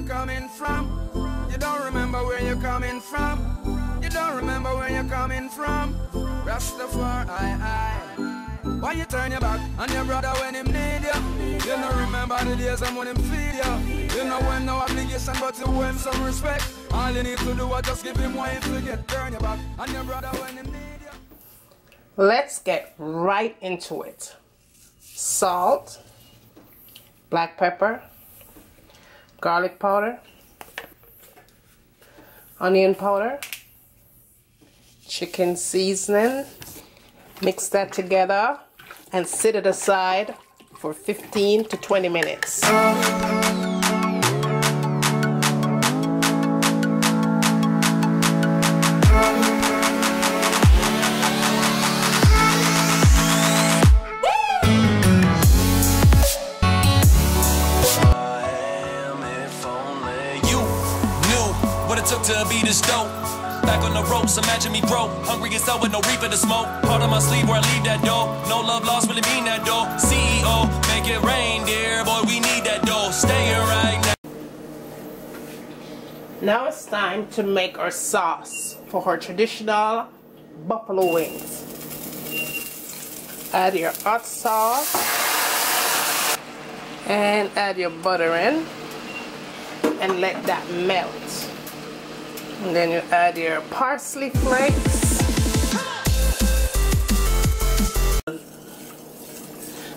coming from. You don't remember where you're coming from. You don't remember where you're coming from. Rastafari, why you turn your back on your brother when him need you? You don't remember the days when him feed you. You know when no obligation but you owe him some respect. All you need to do is just give him what you forget. Turn your back on your brother when him need you. Let's get right into it. Salt, black pepper, garlic powder, onion powder, chicken seasoning. Mix that together and set it aside for 15 to 20 minutes. Took to be this dope. Back on the ropes, imagine me broke. Hungry as hell with no reaper to smoke. Part of my sleeve where I leave that dough. No love lost, really mean that dough. CEO, make it rain, dear boy, we need that dough. Stay here right now. Now it's time to make our sauce for our traditional buffalo wings. Add your hot sauce and add your butter in and let that melt. And then you add your parsley flakes.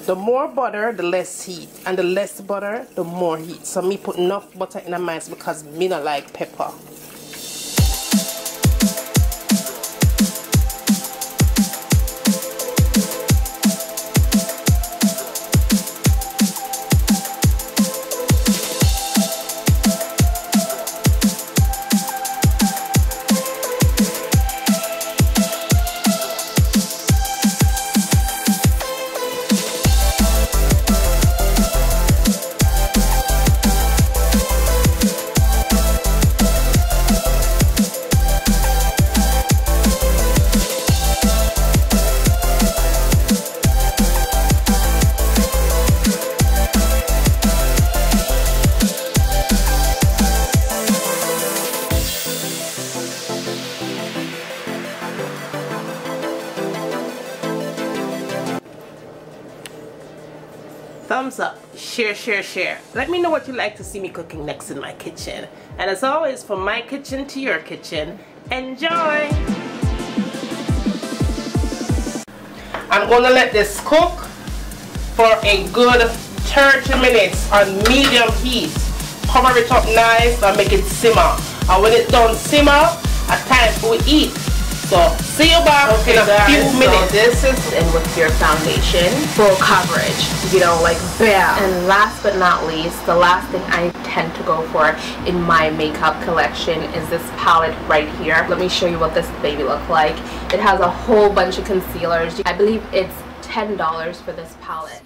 The more butter, the less heat. And the less butter, the more heat. So me put enough butter in a mix because me not like pepper. Thumbs up, share, share, share. Let me know what you'd like to see me cooking next in my kitchen. And as always, from my kitchen to your kitchen, enjoy! I'm going to let this cook for a good 30 minutes on medium heat. Cover it up nice and make it simmer. And when it's done simmer, it's time for we eat. So, see you back in a few minutes. So this is in with your foundation, full coverage, you know, like bam. And last but not least, the last thing I tend to go for in my makeup collection is this palette right here. Let me show you what this baby looks like. It has a whole bunch of concealers. I believe it's $10 for this palette.